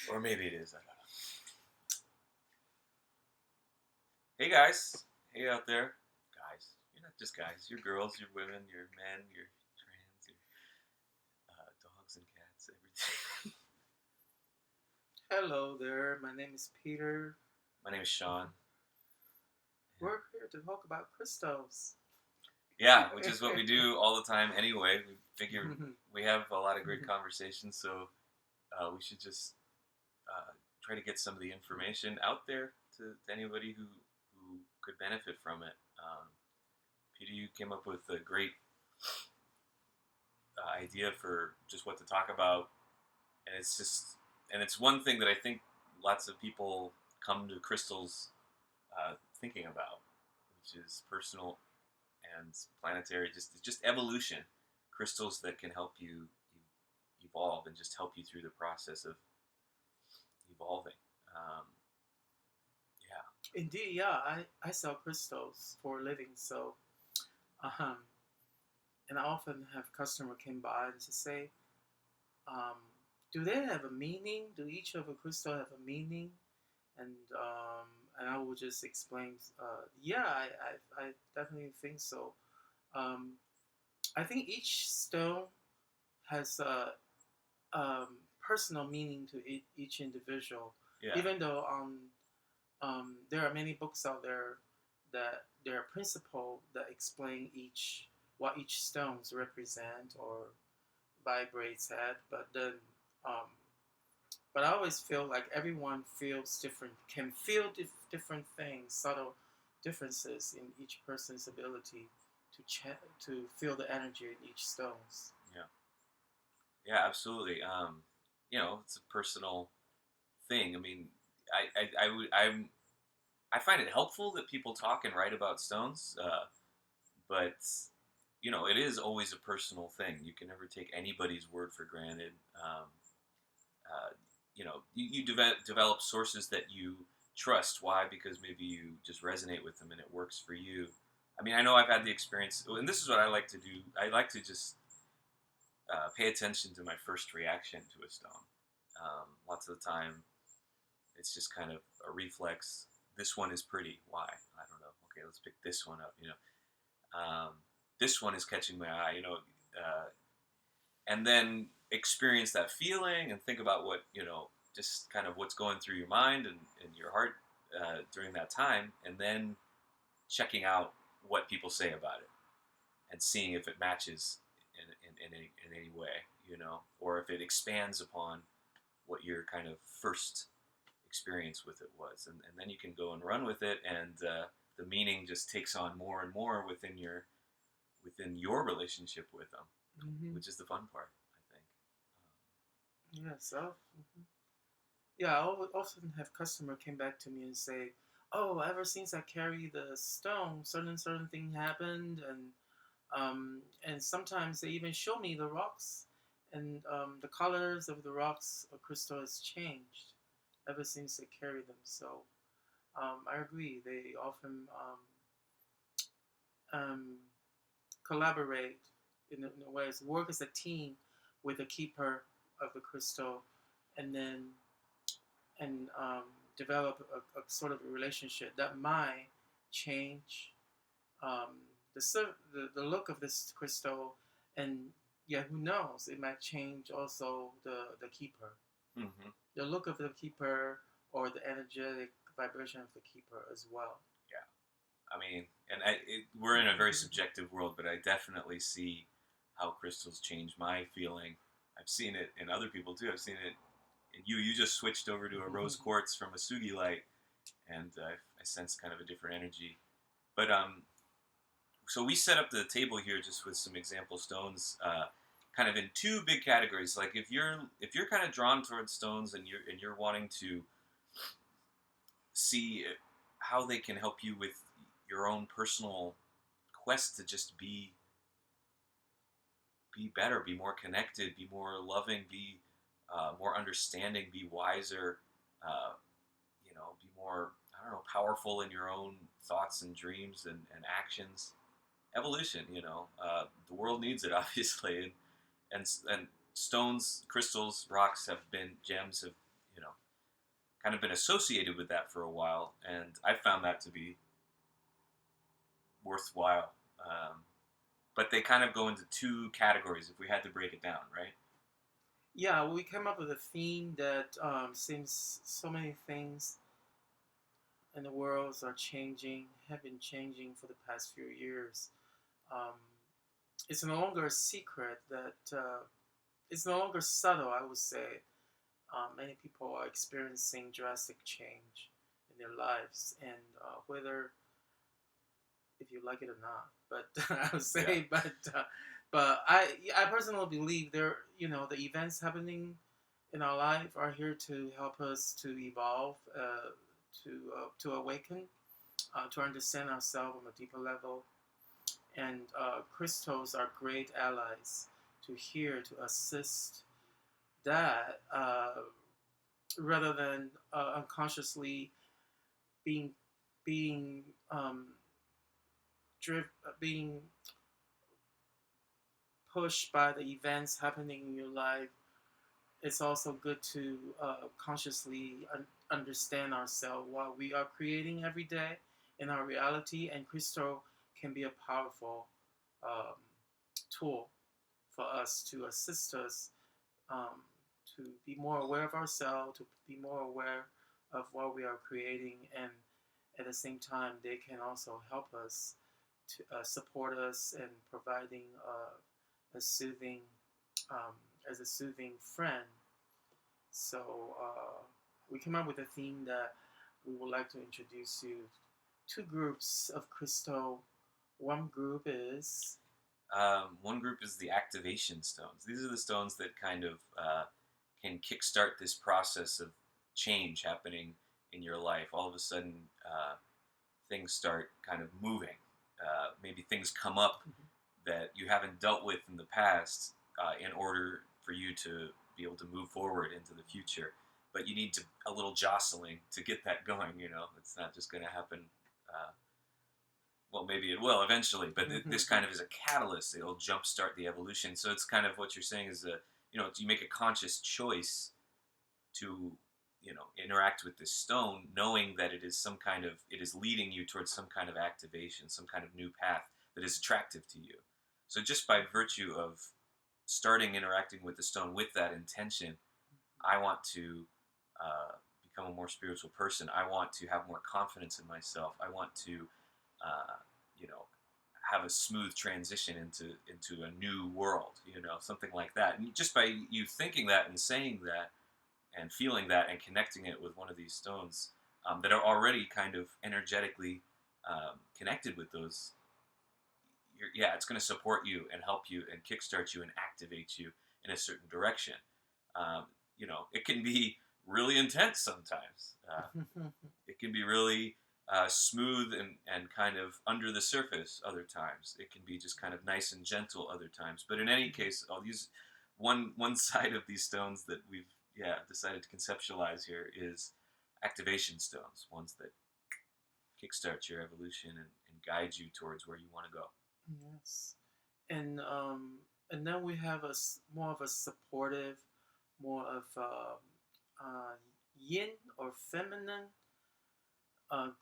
Or maybe it is. I don't know. Hey guys. Hey out there. Guys. You're not just guys. You're girls. You're women. You're men. You're trans. You're dogs and cats. Everything. Hello there, my name is Peter. My name is Sean. We're here to talk about crystals. Yeah, which is what we do all the time anyway. We figure we have a lot of great conversations, so we should just try to get some of the information out there to anybody who could benefit from it. Peter, you came up with a great idea for just what to talk about, and it's one thing that I think lots of people come to crystals thinking about, which is personal and planetary, just evolution. Crystals that can help you evolve and just help you through the process of evolving. Um, yeah. Indeed, yeah, I sell crystals for a living, so um, and I often have customer came by and just say, um, do they have a meaning? Do each of a crystal have a meaning? And and I will just explain. Yeah, I definitely think so. Um, I think each stone has a personal meaning to each individual. Yeah. Even though there are many books out there that there are principles that explain what each stones represent or vibrates at, um, but I always feel like everyone feels different, can feel different things, subtle differences in each person's ability to feel the energy in each stones. Yeah. Yeah, absolutely. It's a personal thing. I mean, I find it helpful that people talk and write about stones, but it is always a personal thing. You can never take anybody's word for granted. Uh, you develop sources that you trust. Why? Because maybe you just resonate with them and it works for you. I mean, I know I've had the experience, and this is what I like to do. I like to just pay attention to my first reaction to a stone. Lots of the time, it's just kind of a reflex. This one is pretty. Why? I don't know. Okay, let's pick this one up. This one is catching my eye. And then experience that feeling and think about what just kind of what's going through your mind and your heart during that time, and then checking out what people say about it and seeing if it matches in any way, or if it expands upon what your kind of first experience with it was, and then you can go and run with it, and the meaning just takes on more and more within your relationship with them, which is the fun part, I think. Yeah, so yeah, I often have customer came back to me and say, "Oh, ever since I carry the stone, certain thing happened, and sometimes they even show me the rocks, and the colors of the rocks or crystal has changed ever since they carry them." So I agree. They often um, collaborate in ways, work as a team with the keeper of the crystal, and then and develop a sort of a relationship that might change um, the look of this crystal, and yeah, who knows? It might change also the keeper, Mm-hmm. the look of the keeper, or the energetic vibration of the keeper as well. Yeah, I mean, and we're in a very subjective world, but I definitely see how crystals change my feeling. I've seen it in other people too. I've seen it in you. You just switched over to a rose quartz from a Sugilite, and I sense kind of a different energy. But so we set up the table here just with some example stones, kind of in two big categories. Like if you're kind of drawn towards stones and you're wanting to see how they can help you with your own personal quest to just be better, be more connected, be more loving, be more understanding, be wiser, be more, I don't know, powerful in your own thoughts and dreams and actions. Evolution, the world needs it, obviously, and stones, crystals, rocks have been gems have kind of been associated with that for a while, and I found that to be worthwhile. But they kind of go into two categories if we had to break it down, right? Yeah, we came up with a theme that seems so many things in the world are changing, have been changing for the past few years. Um, it's no longer a secret that it's no longer subtle, I would say. Many people are experiencing drastic change in their lives, and whether if you like it or not, but I would say, Yeah. but I personally believe the events happening in our life are here to help us to evolve, to awaken, to understand ourselves on a deeper level, and crystals are great allies to assist that, rather than unconsciously being being being pushed by the events happening in your life. It's also good to consciously understand ourselves, what we are creating every day in our reality, and crystal can be a powerful um, tool for us to assist us, um, to be more aware of ourselves, to be more aware of what we are creating, and at the same time, they can also help us to support us in providing a soothing, um, as a soothing friend. So we came up with a theme that we would like to introduce you two groups of crystal. One group is One group is the activation stones. These are the stones that kind of can kickstart this process of change happening in your life. All of a sudden, things start kind of moving. Maybe things come up that you haven't dealt with in the past in order for you to be able to move forward into the future. But you need a little jostling to get that going. It's not just going to happen. Well, maybe it will eventually, but this kind of is a catalyst. It'll jumpstart the evolution. So it's kind of what you're saying is you make a conscious choice to, interact with this stone, knowing that it is leading you towards some kind of activation, some kind of new path that is attractive to you. So just by virtue of starting interacting with the stone with that intention, I want to become a more spiritual person. I want to have more confidence in myself. I want to uh, have a smooth transition into a new world, something like that. And just by you thinking that and saying that and feeling that and connecting it with one of these stones that are already kind of energetically connected with those, it's going to support you and help you and kickstart you and activate you in a certain direction. It can be really intense sometimes. It can be really smooth and kind of under the surface other times. It can be just kind of nice and gentle other times. But in any case, I'll use one side of these stones that we've decided to conceptualize here is activation stones, ones that kickstart your evolution and guide you towards where you want to go. yes, and then we have more of a supportive, more of yin or feminine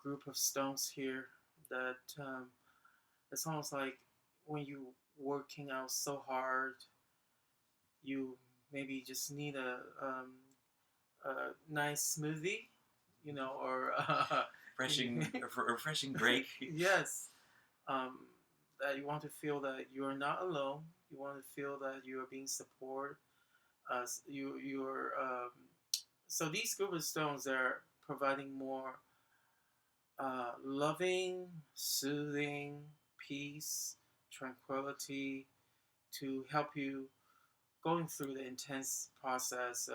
group of stones here that it's almost like when you working out so hard, you maybe just need a nice smoothie, or Refreshing break. yes, um, that you want to feel that you are not alone. You want to feel that you are being supported. You're so these group of stones are providing more loving, soothing, peace, tranquility to help you going through the intense process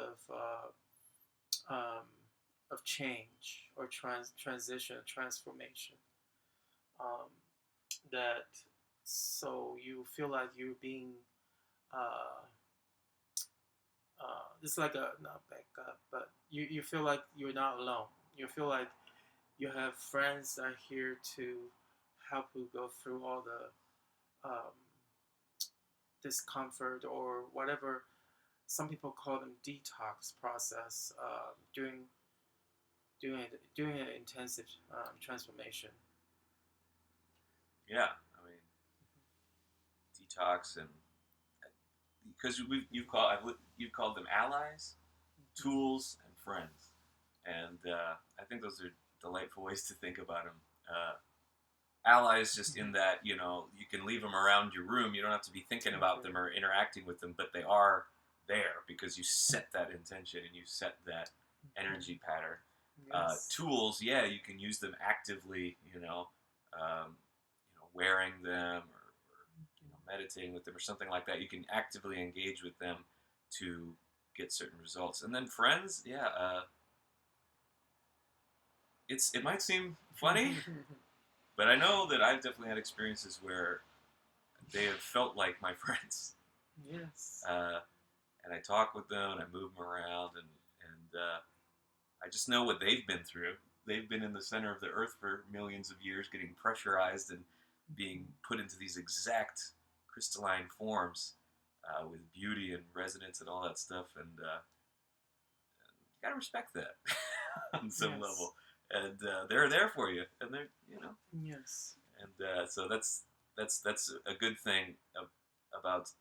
um, of change or transition, transformation. Um, that so you feel like you're being uh, it's like a not back up, but you feel like you're not alone. You feel like you have friends that are here to help you go through all the discomfort or whatever some people call them detox process during an intensive transformation. Yeah, I mean, detox and because you've called them allies, tools, and friends, and I think those are delightful ways to think about them. Allies, just in that you can leave them around your room. You don't have to be thinking about them or interacting with them, but they are there because you set that intention and you set that energy pattern. Yes. Tools, yeah, you can use them actively. Wearing them or meditating with them or something like that. You can actively engage with them to get certain results. And then friends, yeah, it might seem funny, but I know that I've definitely had experiences where they have felt like my friends. Yes. And I talk with them and I move them around and I just know what they've been through. They've been in the center of the earth for millions of years, getting pressurized and being put into these exact crystalline forms with beauty and resonance and all that stuff. And you gotta respect that on some level. And they're there for you, and they're Yes. And so that's a good thing about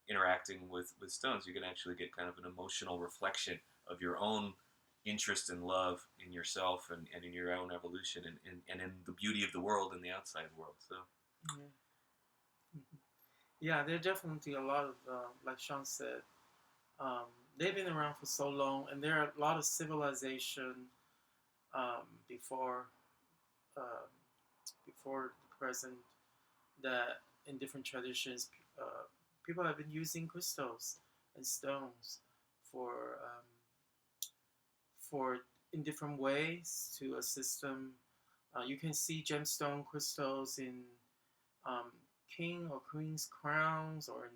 interacting with stones. You can actually get kind of an emotional reflection of your own interest and love in yourself and in your own evolution and in the beauty of the world and the outside world. So yeah, there are definitely a lot of like Sean said, they've been around for so long, and there are a lot of civilization before before the present that in different traditions people have been using crystals and stones for for in different ways to assist them. You can see gemstone crystals in king or queen's crowns, or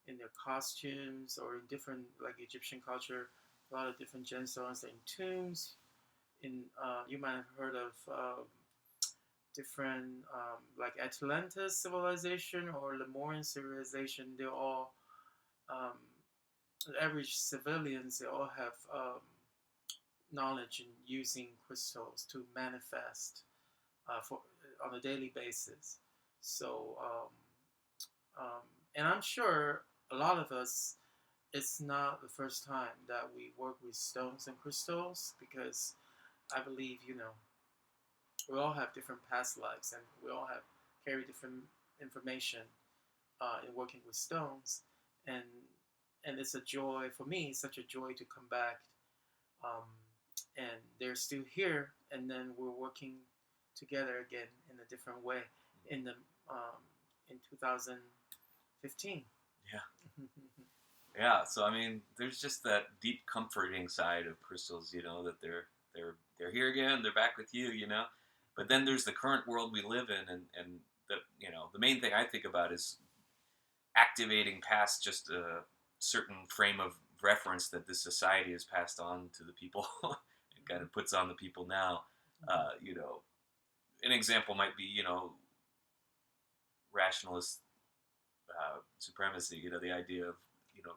in their costumes, or in different, like Egyptian culture, a lot of different gemstones in tombs. In you might have heard of different like Atlantis civilization or Lemurian civilization. They're all average civilians. They all have knowledge in using crystals to manifest for on a daily basis. So, and I'm sure a lot of us, it's not the first time that we work with stones and crystals, because I believe we all have different past lives, and we all have carry different information in working with stones, and it's a joy for me. It's such a joy to come back. Um, and they're still here, and then we're working together again in a different way in the in 2015. Yeah. Yeah. So I mean, there's just that deep comforting side of crystals, that they're here again, they're back with you, But then there's the current world we live in, and the main thing I think about is activating past just a certain frame of reference that this society has passed on to the people. It kind of puts on the people now. An example might be, rationalist supremacy. The idea of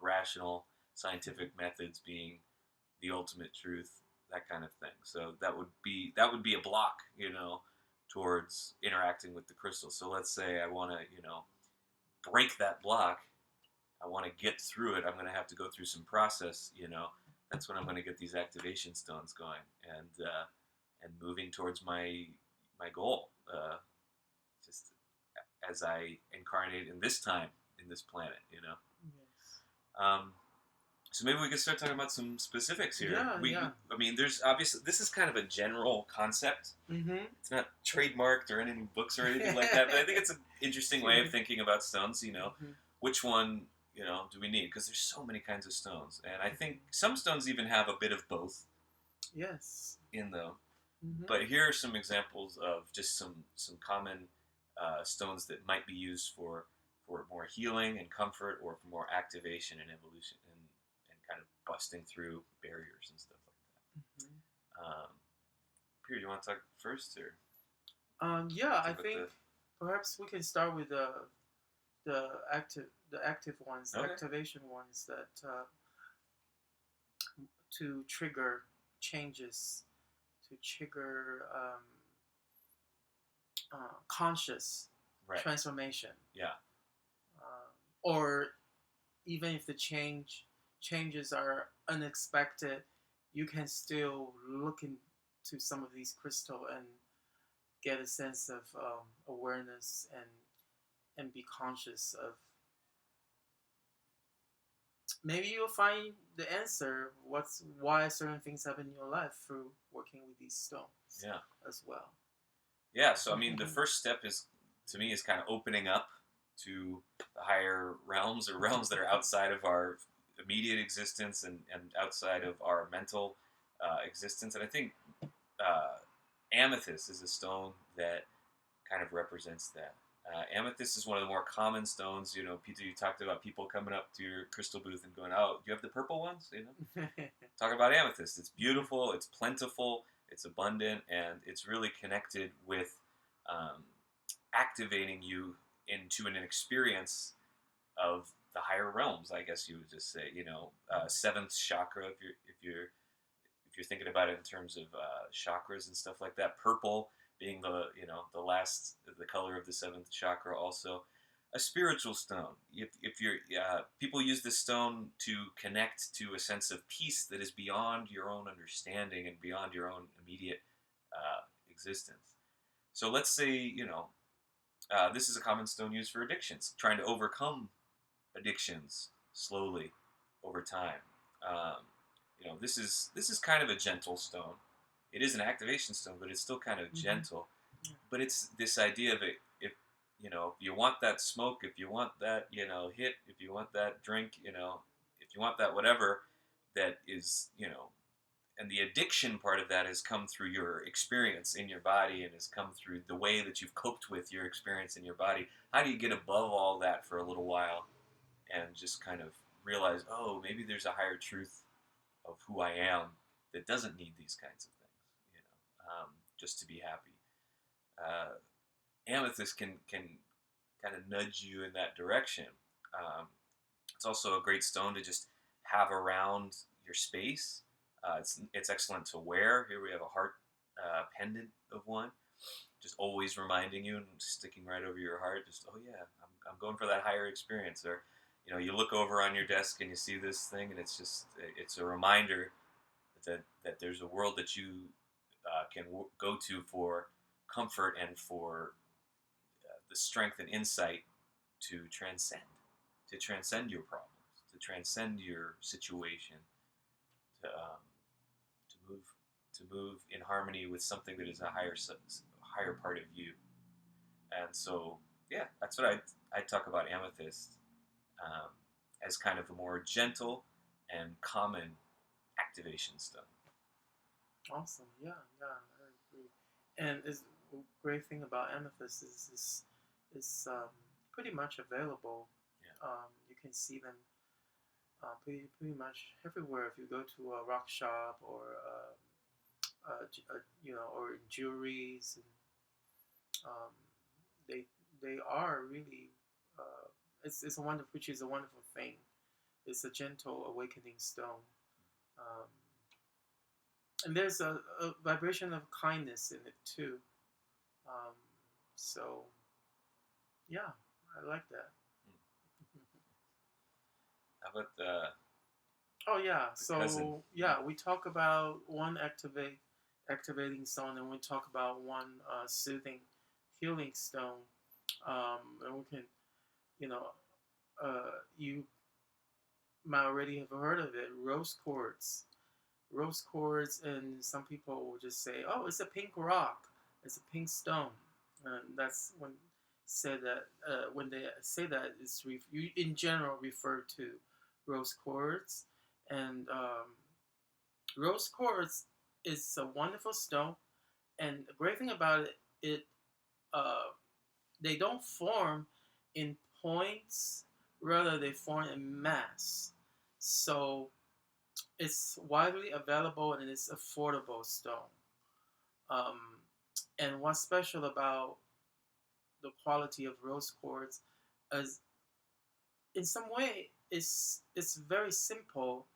rational scientific methods being the ultimate truth, that kind of thing. So that would be a block, towards interacting with the crystal. So let's say I want to, break that block. I want to get through it. I'm going to have to go through some process. That's when I'm going to get these activation stones going and moving towards my goal. Just as I incarnate in this time in this planet. Yes. So maybe we could start talking about some specifics here. Yeah. I mean, there's obviously, this is kind of a general concept. Mm-hmm. It's not trademarked or in any books or anything like that, but I think it's an interesting way of thinking about stones. Which one, do we need? Because there's so many kinds of stones, and I think some stones even have a bit of both. Yes. In them. Mm-hmm. But here are some examples of just some common stones that might be used for more healing and comfort, or for more activation and evolution, and kind of busting through barriers and stuff like that. Mm-hmm. Peter, do you want to talk first, or? Yeah, I think perhaps we can start with the active ones, the Okay. activation ones that to trigger changes, to trigger conscious Right. transformation, Yeah. or even if the changes are unexpected, you can still look into some of these crystal and get a sense of awareness and be conscious of. Maybe you'll find the answer what's why certain things happen in your life through working with these stones Yeah. as well. Yeah. So I mean, the first step is to me is kind of opening up to the higher realms or realms that are outside of our immediate existence and outside of our mental existence. And I think amethyst is a stone that kind of represents that. Amethyst is one of the more common stones. You know, Peter, you talked about people coming up to your crystal booth and going, "Oh, do you have the purple ones?" You know, talk about amethyst. It's beautiful. It's plentiful. It's abundant, and it's really connected with um, activating you into an experience of the higher realms. I guess you would just say, you know, seventh chakra. If you're thinking about it in terms of chakras and stuff like that, purple being the last the color of the seventh chakra, also a spiritual stone. If you're people use this stone to connect to a sense of peace that is beyond your own understanding and beyond your own immediate existence. So let's say this is a common stone used for addictions, trying to overcome addictions slowly over time. Um, this is kind of a gentle stone. It is an activation stone, but it's still kind of gentle. But it's this idea of it. If you want that smoke, if you want that hit, if you want that drink, if you want that whatever, that is and the addiction part of that has come through your experience in your body and has come through the way that you've coped with your experience in your body. How do you get above all that for a little while and just kind of realize, oh, maybe there's a higher truth of who I am that doesn't need these kinds of things, just to be happy. Amethyst can kind of nudge you in that direction. It's also a great stone to just have around your space. It's excellent to wear. Here we have a heart pendant of one, just always reminding you and sticking right over your heart. Just I'm going for that higher experience. Or you look over on your desk and you see this thing, and it's a reminder that there's a world that you can go to for comfort and for the strength and insight to transcend your problems, to transcend your situation, to move in harmony with something that is a higher part of you. And so, yeah, that's what I talk about amethyst as kind of a more gentle and common activation stone. Awesome. Yeah, I agree. And is a great thing about amethyst is pretty much available. Yeah. You can see them pretty much everywhere. If you go to a rock shop or or in jewelries, and um, they they are really it's a wonderful, which is a wonderful thing. It's a gentle awakening stone. Um, and there's a vibration of kindness in it too. Um, so yeah, I like that. How about the Oh yeah, cousin? so yeah, we talk about one activating stone, and we talk about one soothing, healing stone, and we can, you know, you might already have heard of it, rose quartz. Rose quartz, and some people will just say, "Oh, it's a pink rock, it's a pink stone," and that's when they say that you in general refer to rose quartz, and rose quartz is a wonderful stone, and the great thing about it uh, they don't form in points, rather they form in mass. So it's widely available and it's affordable stone. Um, and what's special about the quality of rose quartz is in some way, it's very simple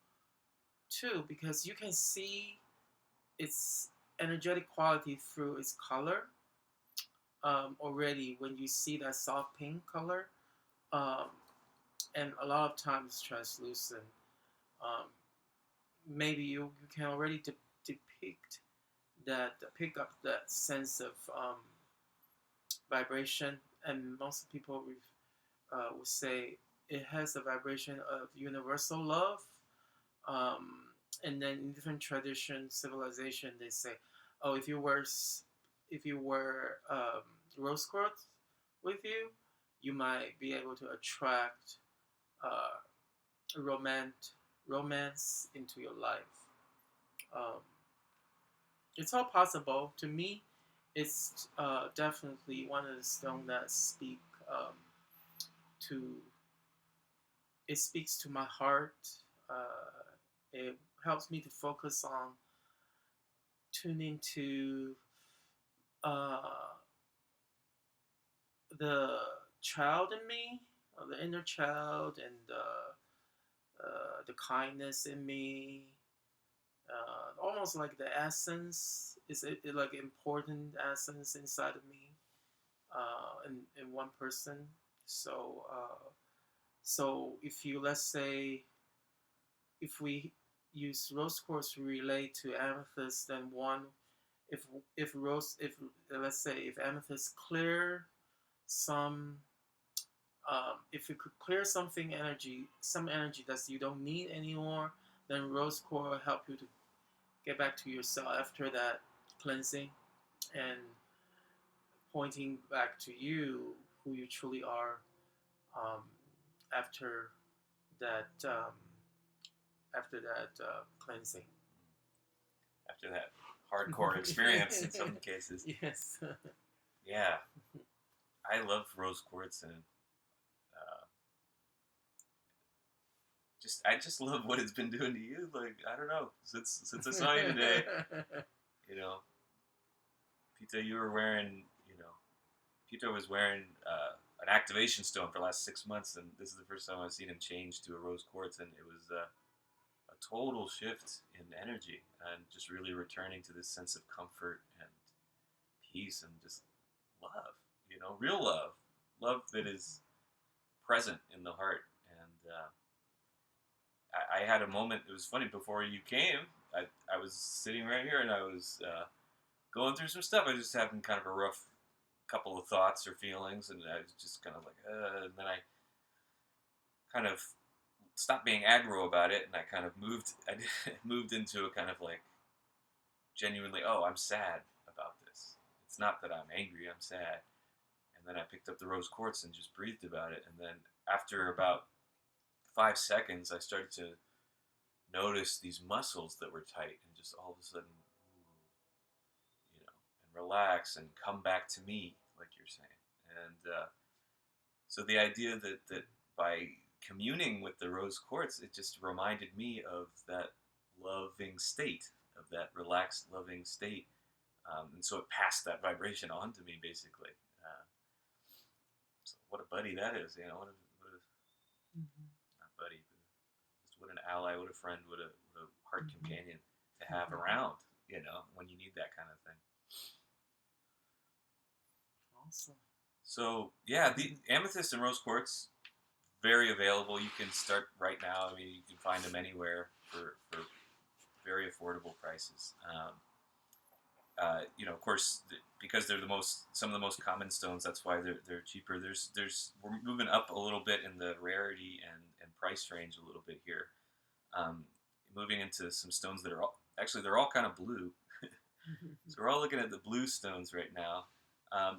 too, because you can see its energetic quality through its color already when you see that soft pink color, um, and a lot of times translucent. Um, Maybe you can already depict that, pick up that sense of vibration, and most people would say it has the vibration of universal love. Um, and then in different traditions, civilization, they say, oh, if you wear rose quartz with you, you might be able to attract romance into your life. Um, it's all possible. To me, it's definitely one of the stones that um, to it speaks to my heart. It helps me to focus on tuning to uh, the child in me, the inner child, and the kindness in me. Almost like the essence is like important essence inside of me, in one person. So so if you, let's say, if we use rose quartz to relate to amethyst, then one, if if let's say if amethyst clear some, if it could clear some energy that you don't need anymore, then rose quartz will help you to get back to yourself after that cleansing, and pointing back to you, who you truly are, um, after that cleansing. After that hardcore experience in some cases. Yes. Yeah, I love rose quartz, and I just love what it's been doing to you. Like, I don't know, since I saw you today, you know, Peter, Peter was wearing an activation stone for the last 6 months, and this is the first time I've seen him change to a rose quartz, and it was a total shift in energy, and just really returning to this sense of comfort and peace and just love, real love that is present in the heart. And I had a moment. It was funny, before you came. I was sitting right here, and I was going through some stuff. I was just having kind of a rough couple of thoughts or feelings, and I was just kind of like, and then I kind of stopped being aggro about it, and I kind of moved into a kind of like genuinely, oh, I'm sad about this. It's not that I'm angry, I'm sad. And then I picked up the rose quartz and just breathed about it, and then after about 5 seconds, I started to notice these muscles that were tight, and just all of a sudden, and relax and come back to me, like you're saying. And so the idea that by communing with the rose quartz, it just reminded me of that loving state, of that relaxed, loving state. And so it passed that vibration on to me, basically. So what a buddy that is, what a Mm-hmm. not buddy, but just what an ally, what a friend, what a heart companion to have around, when you need that kind of thing. Awesome. So yeah, the amethyst and rose quartz, very available. You can start right now. I mean, you can find them anywhere for very affordable prices. Of course, because they're some of the most common stones. That's why they're cheaper. We're moving up a little bit in the rarity and price range a little bit here. Moving into some stones that are they're all kind of blue. So we're all looking at the blue stones right now.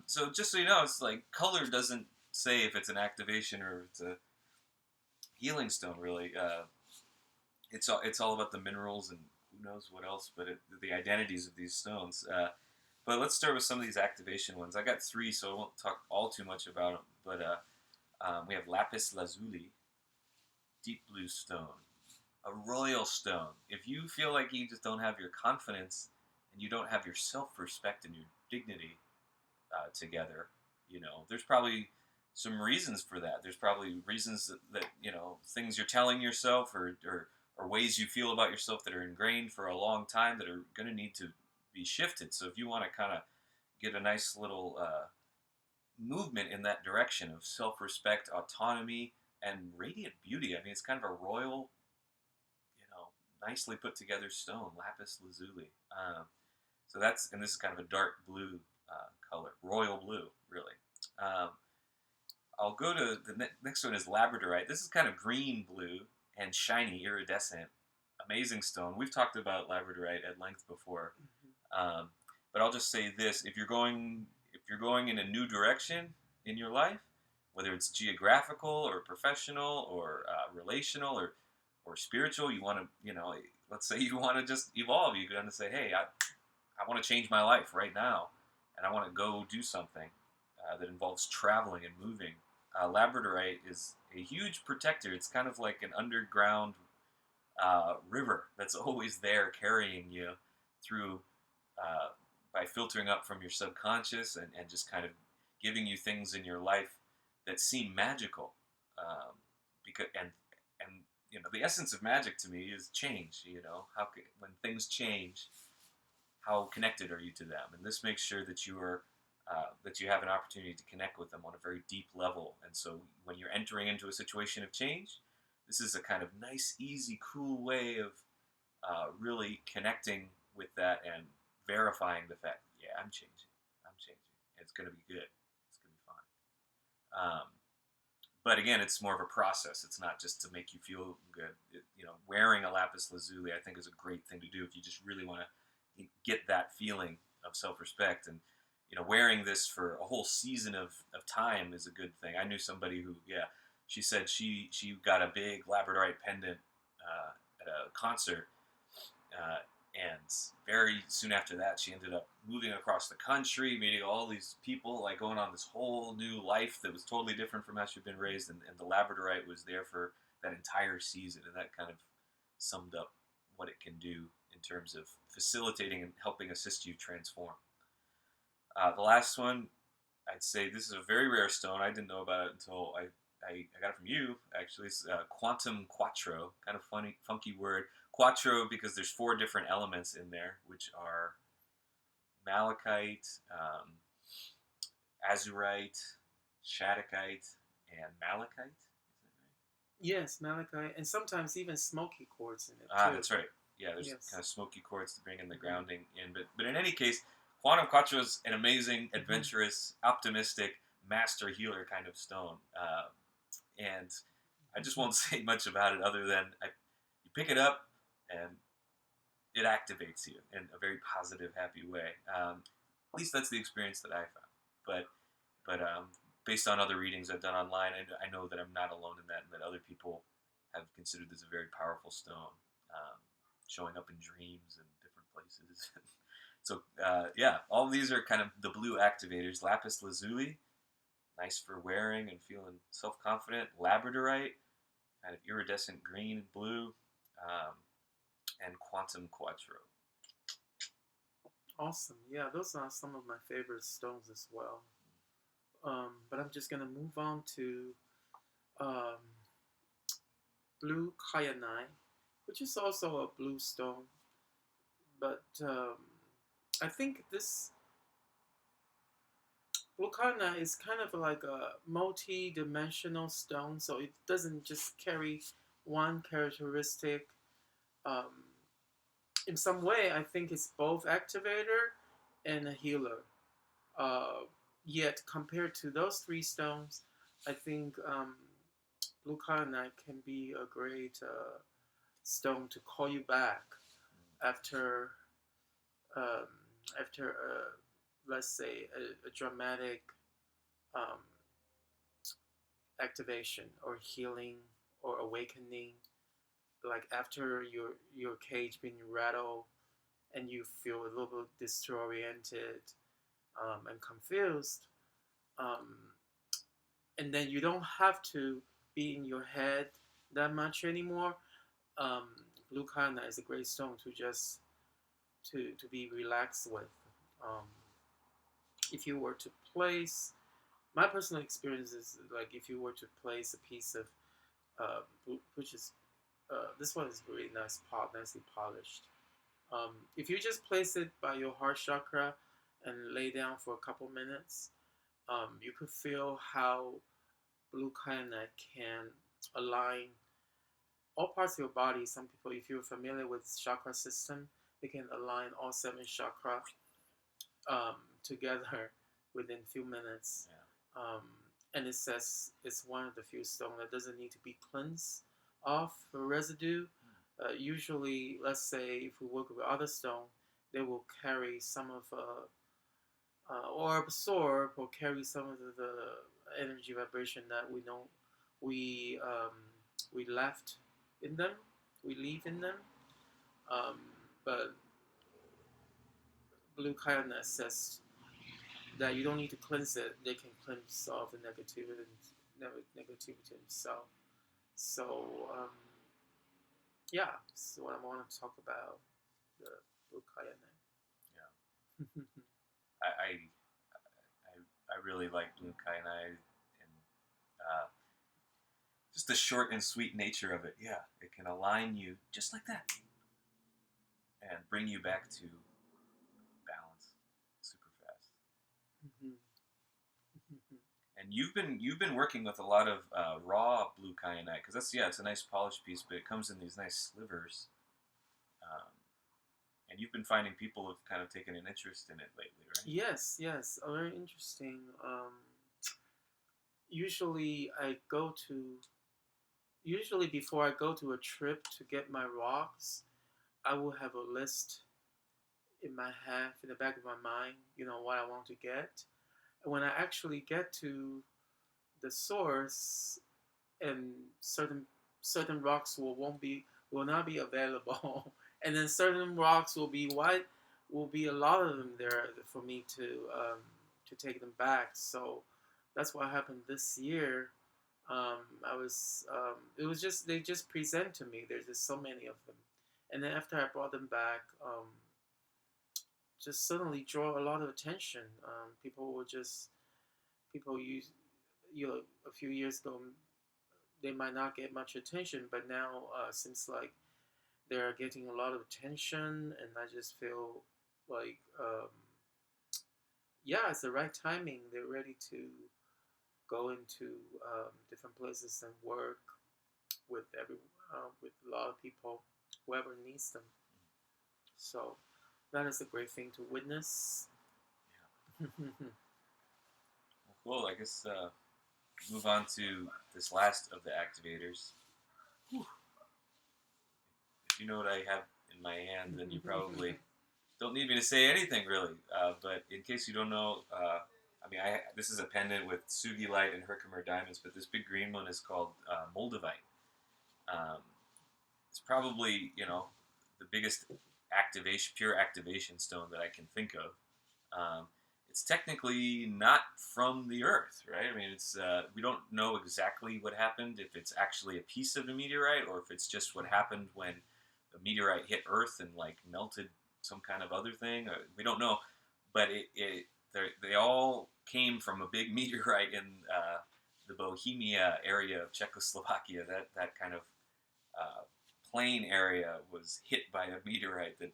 So just so you know, it's like color doesn't say if it's an activation or if it's a healing stone. Really, it's all about the minerals and who knows what else, but the identities of these stones. But let's start with some of these activation ones. I got 3, so I won't talk all too much about them. But we have Lapis Lazuli, deep blue stone, a royal stone. If you feel like you just don't have your confidence and you don't have your self-respect and your dignity together, there's probably some reasons for that. There's probably reasons that things you're telling yourself, or ways you feel about yourself that are ingrained for a long time that are going to need to be shifted. So if you want to kind of get a nice little movement in that direction of self-respect, autonomy, and radiant beauty. I mean, it's kind of a royal, nicely put together stone, lapis lazuli. And this is kind of a dark blue color, royal blue, really. I'll go to the next one is labradorite. This is kind of green blue and shiny, iridescent, amazing stone. We've talked about labradorite at length before, but I'll just say this: if you're going in a new direction in your life, whether it's geographical or professional or relational or spiritual, you want to, let's say you want to just evolve. You're going to say, hey, I want to change my life right now, and I want to go do something that involves traveling and moving. Labradorite is a huge protector. It's kind of like an underground river that's always there carrying you through by filtering up from your subconscious and just kind of giving you things in your life that seem magical. Because the essence of magic to me is change. When things change, how connected are you to them? And this makes sure that you are that you have an opportunity to connect with them on a very deep level. And so when you're entering into a situation of change, this is a kind of nice, easy, cool way of really connecting with that and verifying the fact, yeah, I'm changing. And it's going to be good. It's going to be fine. But again, it's more of a process. It's not just to make you feel good. Wearing a lapis lazuli, I think, is a great thing to do if you just really want to get that feeling of self-respect. And wearing this for a whole season of time is a good thing. I knew somebody who, she said she got a big labradorite pendant at a concert, and very soon after that, she ended up moving across the country, meeting all these people, like going on this whole new life that was totally different from how she'd been raised, and the labradorite was there for that entire season, and that kind of summed up what it can do in terms of facilitating and helping assist you transform. The last one, I'd say this is a very rare stone. I didn't know about it until I got it from you, actually. It's Quattro, kind of funky word. Quattro because there's 4 different elements in there, which are malachite, azurite, shattuckite, and malachite. Is that right? Yes, malachite, and sometimes even smoky quartz in it too. That's right. Yeah, there's kind of smoky quartz to bring in the grounding in. But in any case, Quattro is an amazing, adventurous, optimistic, master healer kind of stone. And I just won't say much about it other than you pick it up and it activates you in a very positive, happy way. At least that's the experience that I found. But based on other readings I've done online, I know that I'm not alone in that, and that other people have considered this a very powerful stone, showing up in dreams and different places. So, all of these are kind of the blue activators. Lapis lazuli, nice for wearing and feeling self-confident. Labradorite, kind of iridescent green and blue. And Quattro. Awesome. Yeah, those are some of my favorite stones as well. But I'm just going to move on to blue Kyanite, which is also a blue stone. But I think this blue Kyanite is kind of like a multi-dimensional stone, so it doesn't just carry one characteristic. In some way, I think it's both activator and a healer. Yet, compared to those 3 stones, I think blue Kyanite can be a great stone to call you back after let's say, a dramatic activation or healing or awakening, like after your cage being rattled and you feel a little bit disoriented and confused, and then you don't have to be in your head that much anymore. Blue Kyanite is a great stone to just to be relaxed with. If you were to place my personal experience is like if you were to place a piece of, which is, this one is really nicely polished. If you just place it by your heart chakra and lay down for a couple minutes, you could feel how blue kyanite can align all parts of your body. Some people, if you're familiar with chakra system, they can align all seven chakra together within a few minutes. Yeah. And it says it's one of the few stones that doesn't need to be cleansed off for residue. Usually, let's say if we work with other stone, they will carry some of or absorb or carry some of the energy vibration that we know we left in them, we leave in them. Um, but blue kyanite says that you don't need to cleanse it; they can cleanse off the negativity itself. So yeah, so what I want to talk about the blue kyanite. Yeah. I really like blue kyanite and just the short and sweet nature of it. Yeah, it can align you just like that and bring you back to balance super fast. Mm-hmm. And you've been working with a lot of raw blue kyanite because it's a nice polished piece, but it comes in these nice slivers. Um, and you've been finding people have kind of taken an interest in it lately, right? Yes, yes, very interesting. Usually I go to usually before I go to a trip to get my rocks, I will have a list in my head, in the back of my mind, what I want to get. And when I actually get to the source, and certain rocks will not be available, and then certain rocks will be a lot of them there for me to take them back. So that's what happened this year. I was it was just they just present to me. There's just so many of them, and then after I brought them back, just suddenly draw a lot of attention. People use a few years ago they might not get much attention, but now seems like they're getting a lot of attention, and I just feel like yeah, it's the right timing. They're ready to go into different places and work with a lot of people, whoever needs them. So that is a great thing to witness. Yeah. Well, cool. I guess move on to this last of the activators. Whew. If you know what I have in my hand, then you probably don't need me to say anything really. But in case you don't know, this is a pendant with Sugilite and Herkimer diamonds, but this big green one is called Moldavite. It's probably the biggest pure activation stone that I can think of. It's technically not from the Earth, right? I mean, it's we don't know exactly what happened, if it's actually a piece of a meteorite or if it's just what happened when the meteorite hit Earth and like melted some kind of other thing. We don't know, but they all came from a big meteorite in the Bohemia area of Czechoslovakia. That kind of plain area was hit by a meteorite that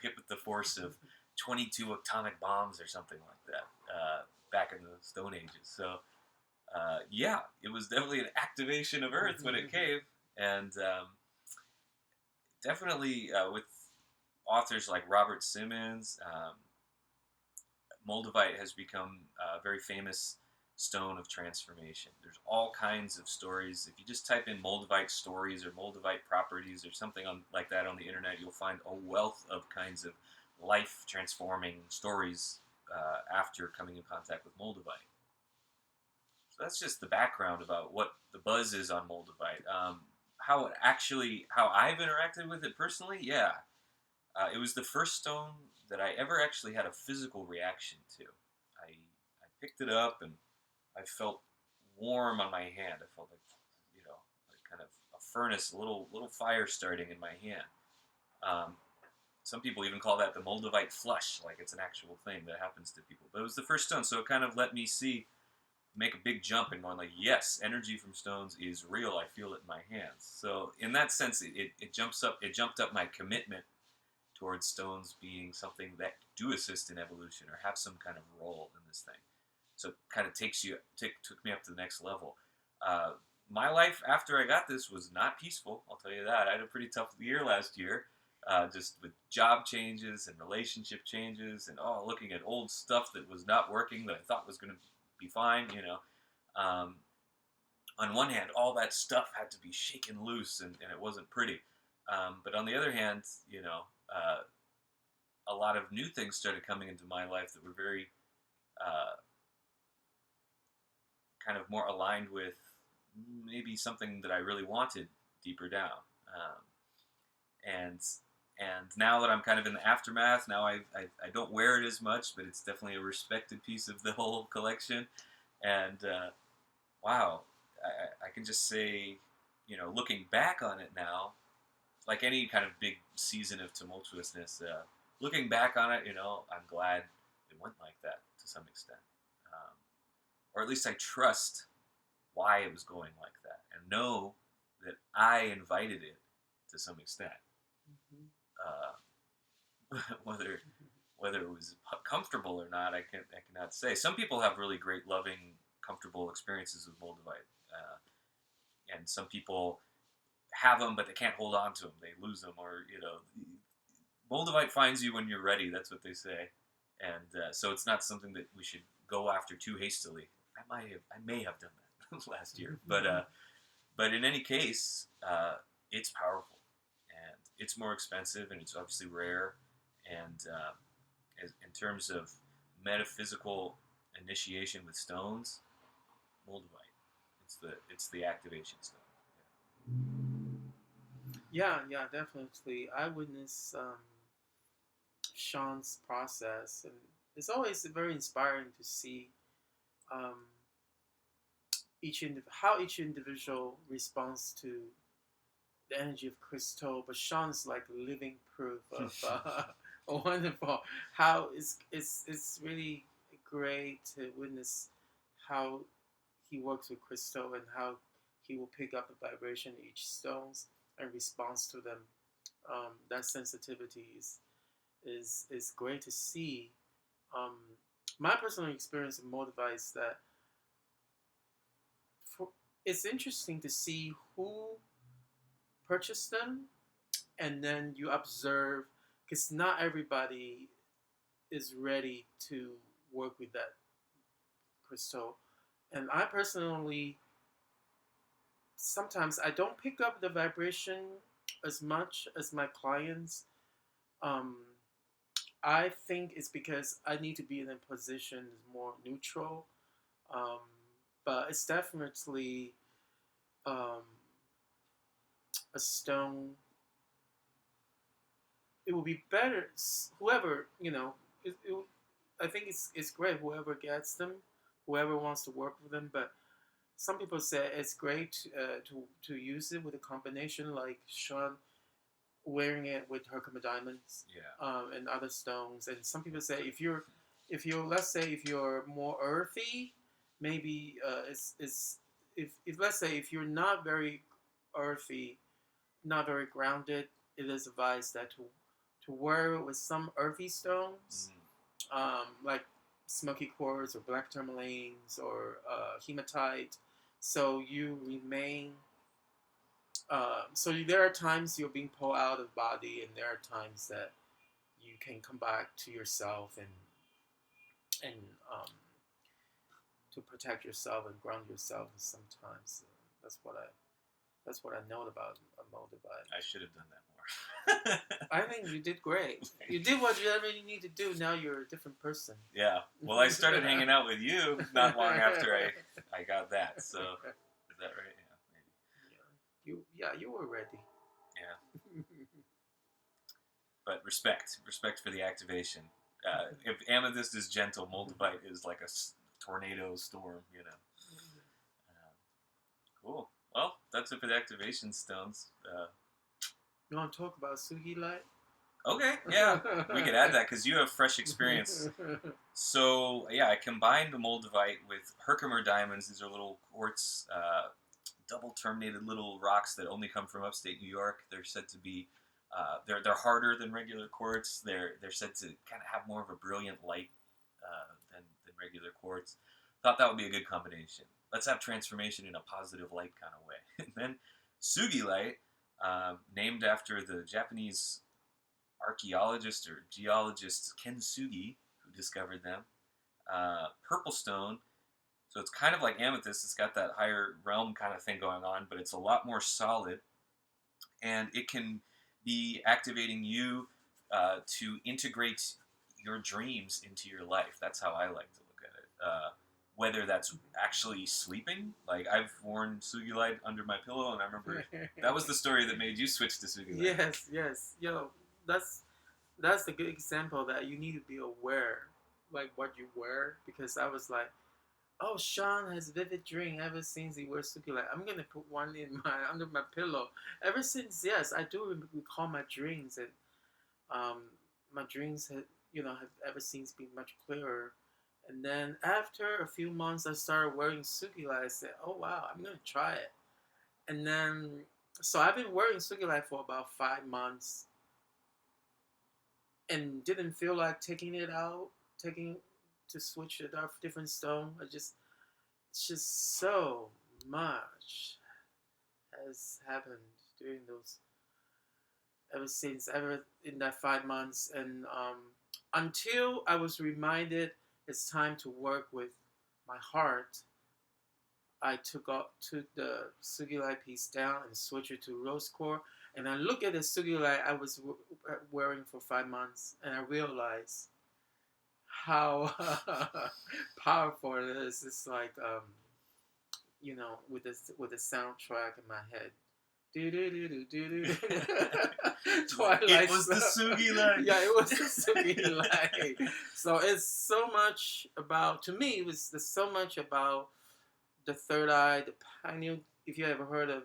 hit with the force of 22 atomic bombs or something like that back in the Stone Ages. So, yeah, it was definitely an activation of Earth when it came. And definitely with authors like Robert Simmons, Moldavite has become a very famous stone of transformation. There's all kinds of stories. If you just type in Moldavite stories or Moldavite properties or something like that on the internet, you'll find a wealth of kinds of life-transforming stories after coming in contact with Moldavite. So that's just the background about what the buzz is on Moldavite. How I've interacted with it personally, yeah. It was the first stone that I ever actually had a physical reaction to. I picked it up and I felt warm on my hand. I felt like like kind of a furnace, a little fire starting in my hand. Some people even call that the Moldavite flush, like it's an actual thing that happens to people. But it was the first stone, so it kind of let me see, make a big jump and going like, yes, energy from stones is real. I feel it in my hands. So in that sense, it jumps up. It jumped up my commitment towards stones being something that do assist in evolution or have some kind of role in this thing. So it kind of took me up to the next level. My life after I got this was not peaceful. I'll tell you that. I had a pretty tough year last year. Just with job changes and relationship changes and looking at old stuff that was not working that I thought was going to be fine, on one hand, all that stuff had to be shaken loose and it wasn't pretty. But on the other hand, a lot of new things started coming into my life that were very kind of more aligned with maybe something that I really wanted deeper down. And now that I'm kind of in the aftermath, now I don't wear it as much, but it's definitely a respected piece of the whole collection. And wow, I can just say, looking back on it now, like any kind of big season of tumultuousness, looking back on it, I'm glad it went like that to some extent. Or at least I trust why it was going like that and know that I invited it to some extent. Whether it was comfortable or not, I cannot say. Some people have really great, loving, comfortable experiences with Moldavite, and some people have them, but they can't hold on to them. They lose them, or Moldavite finds you when you're ready. That's what they say, and so it's not something that we should go after too hastily. I may have done that last year, but in any case, it's powerful. And it's more expensive, and it's obviously rare. And in terms of metaphysical initiation with stones, Moldavite. It's the activation stone. Yeah, definitely. I witnessed Sean's process, and it's always very inspiring to see um, how each individual responds to the energy of crystal. But Sean's like living proof of wonderful. How it's really great to witness how he works with crystal and how he will pick up the vibration of each stones and responds to them. That sensitivity is great to see. Um, my personal experience in Moldavite is that it's interesting to see who purchased them, and then you observe, because not everybody is ready to work with that crystal. And I personally, sometimes I don't pick up the vibration as much as my clients. I think it's because I need to be in a position more neutral. Um, but it's definitely a stone. It would be better, whoever, I think it's great, whoever gets them, whoever wants to work with them. But some people say it's great to use it with a combination, like Sean wearing it with Herkimer diamonds, and other stones. And some people say if you're let's say if you're more earthy, maybe if let's say if you're not very earthy, not very grounded, it is advised that to wear it with some earthy stones, like smoky quartz or black tourmalines or hematite, so you remain. So there are times you're being pulled out of body, and there are times that you can come back to yourself and to protect yourself and ground yourself. Sometimes that's what I know about Moldavite. I should have done that more. I think you did great. You did whatever you need to do. Now you're a different person. Yeah. Well, I started hanging out with you not long after I got that. So is that right? Yeah, maybe. You were ready. Yeah. But respect for the activation. If Amethyst is gentle, Moldavite is like a tornado storm. Cool. Well, that's it for the activation stones. You want to talk about Sugilite? Okay, yeah, we could add that because you have fresh experience. So yeah, I combined the Moldavite with Herkimer diamonds. These are little quartz, double terminated little rocks that only come from upstate New York. They're said to be, they're harder than regular quartz. They're said to kind of have more of a brilliant light than regular quartz. Thought that would be a good combination. Let's have transformation in a positive light kind of way. And then Sugilite, named after the Japanese archaeologist or geologist Ken Sugi, who discovered them. Purple stone, so it's kind of like amethyst. It's got that higher realm kind of thing going on, but it's a lot more solid, and it can be activating you to integrate your dreams into your life. That's how I like to look at it. Whether that's actually sleeping, like I've worn Sugilite under my pillow, and I remember that was the story that made you switch to Sugilite. Yes. Yo, that's a good example that you need to be aware, like what you wear, because I was like, oh, Sean has vivid dream ever since he wears Sugilite. I'm gonna put one in my under my pillow. Ever since, yes, I do recall my dreams, and um, my dreams have ever since been much clearer. And then after a few months, I started wearing Sugilite. I said, oh wow, I'm gonna try it. And then, so I've been wearing Sugilite for about 5 months, and didn't feel like taking it out, taking to switch it up different stone. It's just so much has happened during those ever in that 5 months, and until I was reminded it's time to work with my heart. I took the Sugilite piece down and switched it to rose quartz. And I look at the Sugilite I was wearing for 5 months, and I realized how powerful it is. It's like with the soundtrack in my head. Do do do do do do. Twilight. It was the Sugilite. Yeah, it was the Sugilite. So it's so much about. To me, it was so much about the third eye, the pineal. If you ever heard of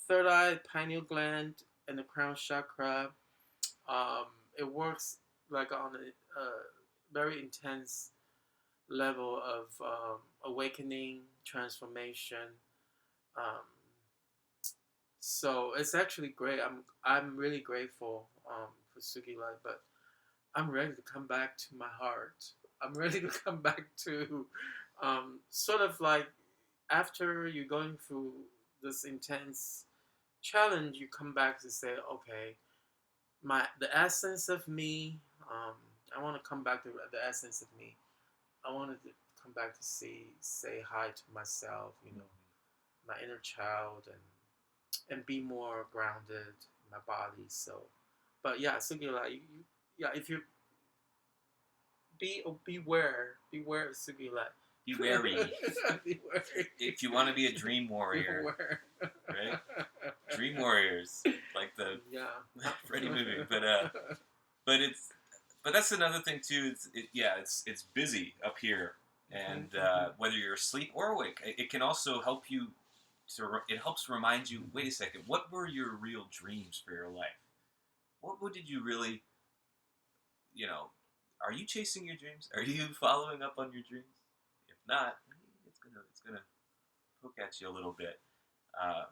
third eye, pineal gland, and the crown chakra, it works like on a very intense level of awakening, transformation. Um, so it's actually great. I'm really grateful for Sugilite, but I'm ready to come back to my heart. I'm ready to come back to sort of like after you're going through this intense challenge, you come back to say, okay, the essence of me. I want to come back to the essence of me. I wanted to come back to say hi to myself, my inner child, and be more grounded in my body. So, but yeah, Sugilite, yeah, if you beware of Sugilite. Be wary. Be wary. If you want to be a dream warrior, right? Dream warriors, like the Freddy movie. But that's another thing too. It's busy up here, and whether you're asleep or awake, it can also help you. It helps remind you. Wait a second. What were your real dreams for your life? What did you really? Are you chasing your dreams? Are you following up on your dreams? If not, it's gonna poke at you a little bit.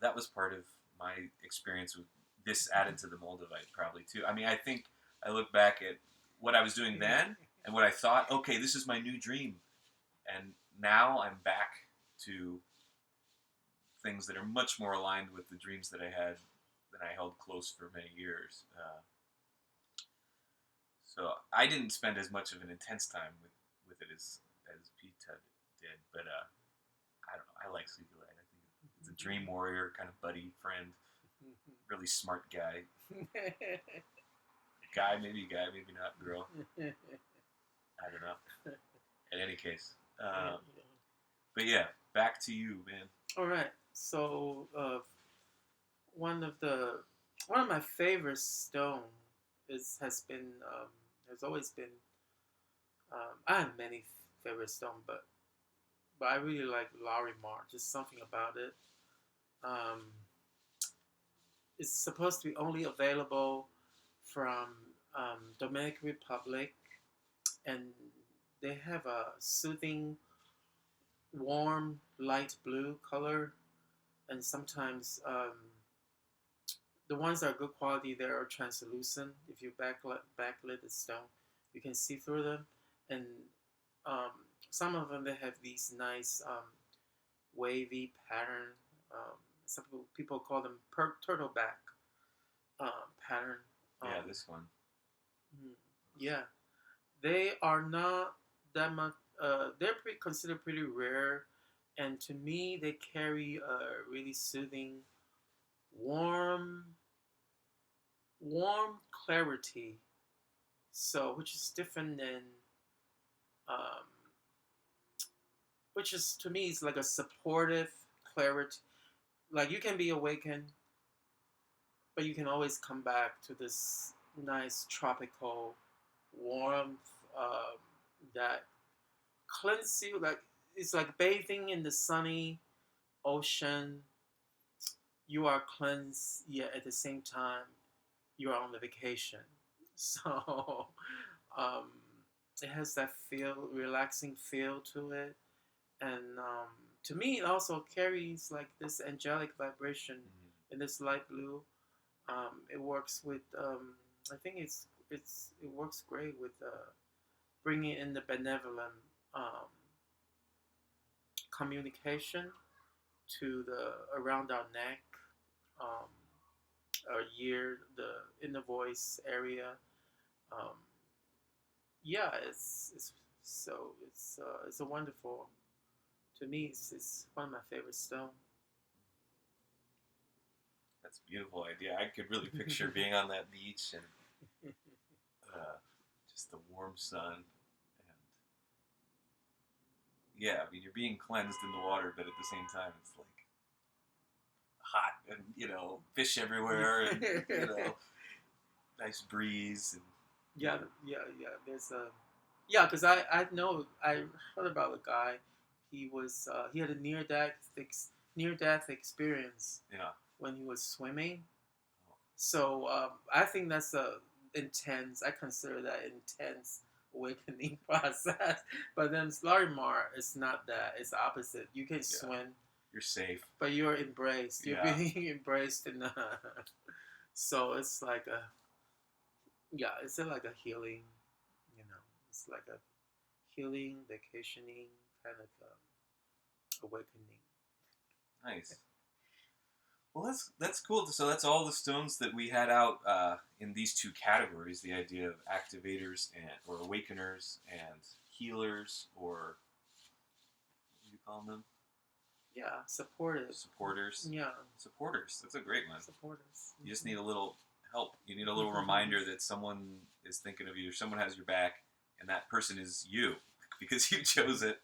That was part of my experience with this added to the Moldavite probably too. I mean, I think I look back at what I was doing then and what I thought, okay, this is my new dream. And now I'm back to things that are much more aligned with the dreams that I had that I held close for many years. So I didn't spend as much of an intense time with it as Pete did, but I don't know. I like Sugilite. I think it's a dream warrior, kind of buddy friend, really smart guy. Guy, maybe not girl. I don't know. In any case, but yeah, back to you, man. All right. So one of my favorite stone has always been. I have many favorite stone, but I really like Larimar. Just something about it. It's supposed to be only available from Dominican Republic, and they have a soothing, warm, light blue color, and sometimes the ones that are good quality they are translucent. If you backlit the stone, you can see through them, and um, some of them they have these nice wavy pattern. Some people call them turtleback pattern. Yeah, this one. Mm, yeah, they are not that much. They're considered pretty rare, and to me, they carry a really soothing, warm, warm clarity. So, which is different than, um, which is to me is like a supportive clarity. Like you can be awakened, but you can always come back to this nice tropical warmth that cleanse you. Like it's like bathing in the sunny ocean. You are cleansed, yet at the same time you are on the vacation. So um, it has that feel, relaxing feel to it, and to me, it also carries like this angelic vibration in this light blue. It works with, I think it works great with bringing in the benevolent um, communication to the around our neck, um, our ear, the in the voice area. Um, yeah, it's a wonderful. To me, it's one of my favorite stone. That's a beautiful idea. I could really picture being on that beach and just the warm sun. And yeah, I mean, you're being cleansed in the water, but at the same time, it's like hot and, fish everywhere and, nice breeze. And, yeah, yeah. There's a yeah, because I know I heard about a guy. He had a near death experience yeah. when he was swimming. So I think that's a intense. I consider that intense awakening process. But then Larimar is not that. It's the opposite. You can swim. You're safe. But you're embraced. You're being embraced in the. So it's like it's like a healing. It's like a healing, vacationing kind of awakening. Nice. Well, that's cool. So that's all the stones that we had out in these two categories: the idea of activators or awakeners and healers, or what do you call them? Yeah, supporters. Yeah, supporters. That's a great one. Supporters. You just need a little help. You need a little reminder that someone is thinking of you, or someone has your back, and that person is you because you chose it,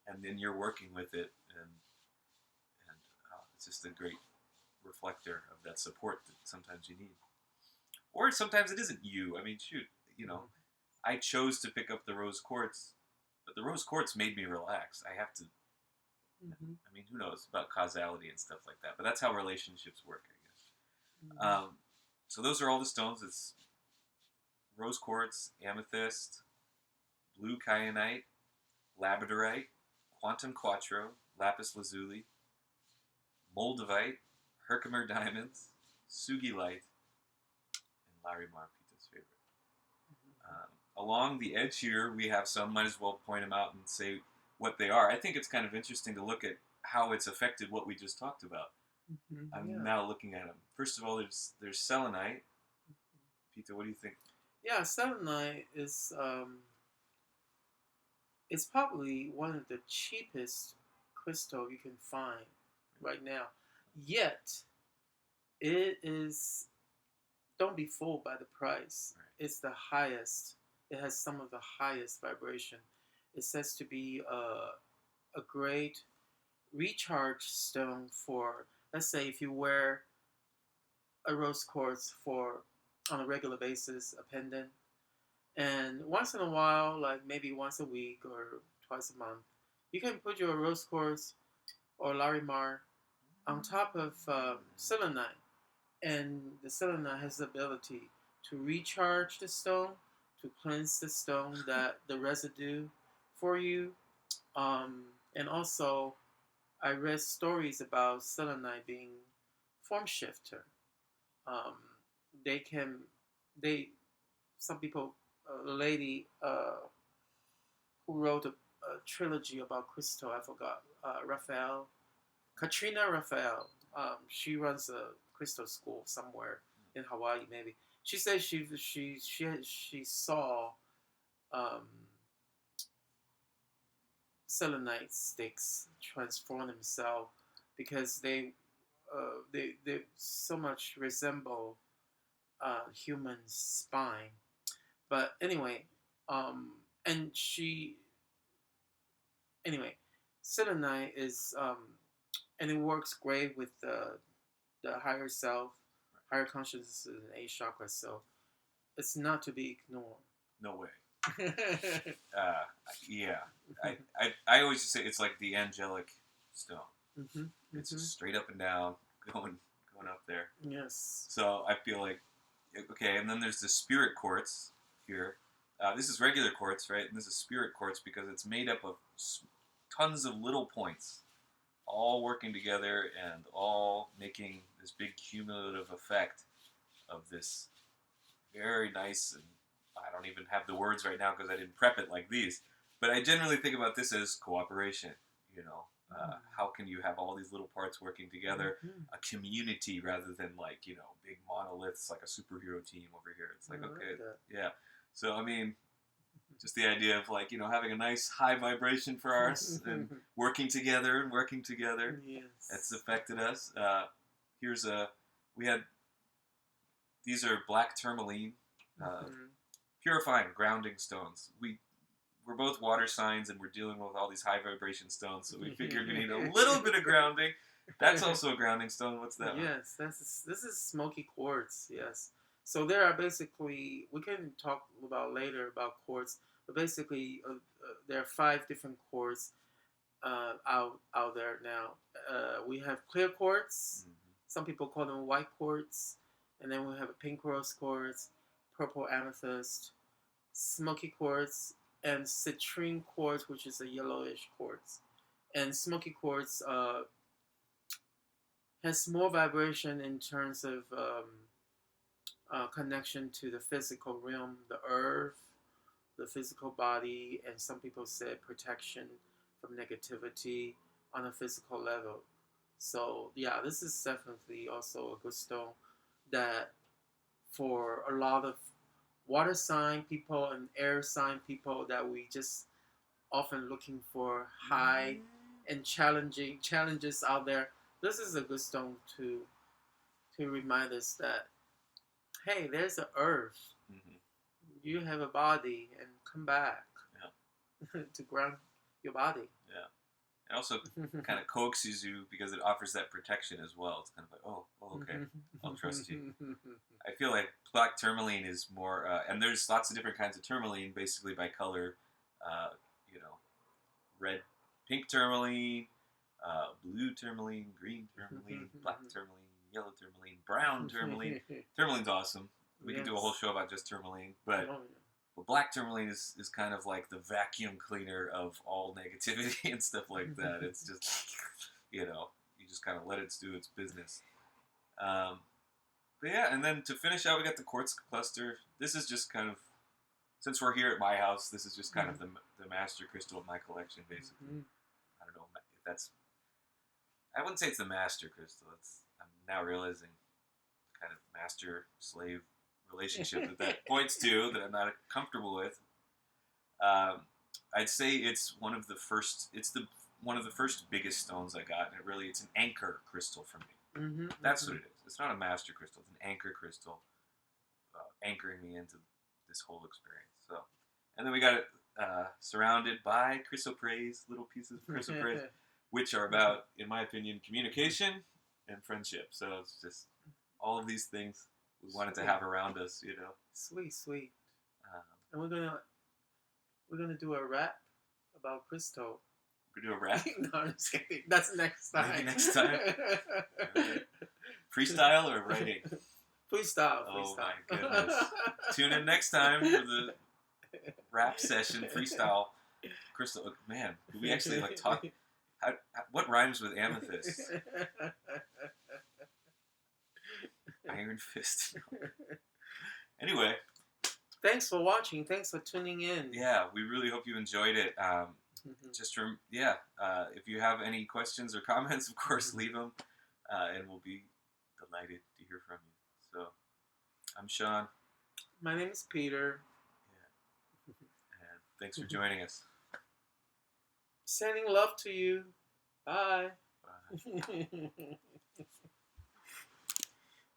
and then you're working with it, and it's just a great reflector of that support that sometimes you need. Or sometimes it isn't you. I mean, shoot, I chose to pick up the rose quartz, but the rose quartz made me relax. I have to. Mm-hmm. I mean, who knows about causality and stuff like that? But that's how relationships work, I guess. Mm-hmm. So those are all the stones. It's rose quartz, amethyst, blue kyanite, labradorite, quantum quattro, lapis lazuli, Moldavite, Herkimer diamonds, Sugilite, and Larimar, Pita's favorite. Along the edge here, we have some. Might as well point them out and say what they are. I think it's kind of interesting to look at how it's affected what we just talked about. Mm-hmm. I'm now looking at them. First of all, there's selenite. Pita, what do you think? Yeah, selenite is it's probably one of the cheapest crystal you can find right now. Yet, it is. Don't be fooled by the price. Right. It's the highest. It has some of the highest vibration. It says to be a great recharge stone for, let's say, if you wear a rose quartz on a regular basis, a pendant, and once in a while, like maybe once a week or twice a month, you can put your rose quartz or Larimar on top of selenite, and the selenite has the ability to recharge the stone, to cleanse the stone, that the residue for you. And also, I read stories about selenite being form shifter. Um, they can, they, some people, a lady who wrote a trilogy about crystal, I forgot, Raphael, Katrina Raphael. She runs a crystal school somewhere in Hawaii, maybe. She said she saw um, selenite sticks transform themselves because they so much resemble human spine. But anyway, and she anyway, selenite is and it works great with the higher self, higher consciousness, and eighth chakra. So it's not to be ignored. No way. Yeah. I always say it's like the angelic stone. Mm-hmm, It's just straight up and down, going up there. Yes. So I feel like, okay, and then there's the spirit quartz here. This is regular quartz, right? And this is spirit quartz because it's made up of tons of little points, all working together and all making this big cumulative effect of this very nice, and I don't even have the words right now because I didn't prep it like these, but I generally think about this as cooperation, you know. How can you have all these little parts working together, a community rather than like, you know, big monoliths like a superhero team over here. It's like, okay, yeah. So, I mean, just the idea of like, you know, having a nice high vibration for us and working together. Yes. That's affected us. These are black tourmaline, purifying, grounding stones. We're both water signs and we're dealing with all these high vibration stones, so we figured we need a little bit of grounding. That's also a grounding stone. What's that one? Yes, this is smoky quartz. Yes. So there are basically, we can talk about later about quartz, but basically there are 5 different quartz out there now. We have clear quartz. Some people call them white quartz, and then we have a pink rose quartz, purple amethyst, smoky quartz, and citrine quartz, which is a yellowish quartz. And smoky quartz has more vibration in terms of connection to the physical realm, the earth, the physical body, and some people say protection from negativity on a physical level. So yeah, this is definitely also a good stone that for a lot of water sign people and air sign people that we just often looking for high and challenges out there. This is a good stone to remind us that, hey, there's the earth. You have a body and come back to ground your body. Yeah. It also kind of coaxes you because it offers that protection as well. It's kind of like, oh, okay, I'll trust you. I feel like black tourmaline is more, and there's lots of different kinds of tourmaline, basically by color. You know, red, pink tourmaline, blue tourmaline, green tourmaline, black tourmaline, yellow tourmaline, brown tourmaline. Tourmaline's awesome. We can do a whole show about just tourmaline, but black tourmaline is kind of like the vacuum cleaner of all negativity and stuff like that. It's just, you know, you just kind of let it do its business. But yeah, and then to finish out, we got the quartz cluster. This is just kind of, since we're here at my house, this is just kind of the master crystal of my collection, basically. I don't know if that's, I wouldn't say it's the master crystal. I'm now realizing kind of master-slave relationship that points to that I'm not comfortable with. I'd say it's one of the first. It's one of the first biggest stones I got, and it's an anchor crystal for me. That's what it is. It's not a master crystal. It's an anchor crystal, anchoring me into this whole experience. So, and then we got it surrounded by chrysoprase, little pieces of chrysoprase, which are about, in my opinion, communication and friendship. So it's just all of these things we wanted to have around us, you know. Sweet. And we're gonna do a rap about crystal. We're gonna do a rap? No, I'm just kidding. That's next time. Maybe next time. Right. Freestyle or writing? Freestyle. Oh my goodness. Tune in next time for the rap session freestyle. Crystal, man, do we actually like talk? What rhymes with amethyst? Iron fist. Anyway. Thanks for watching. Thanks for tuning in. Yeah, we really hope you enjoyed it. If you have any questions or comments, of course, leave them, and we'll be delighted to hear from you. So, I'm Sean. My name is Peter. Yeah. And thanks for joining us. Sending love to you. Bye. Bye.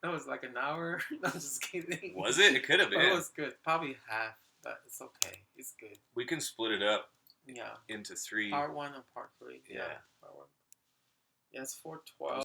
That was like an hour. No, I'm just kidding. Was it? It could have been. It was good. Probably half, but it's okay. It's good. We can split it up. Yeah. Into 3. Part 1 and part 3. Yeah. Part 1. Yeah, it's 412.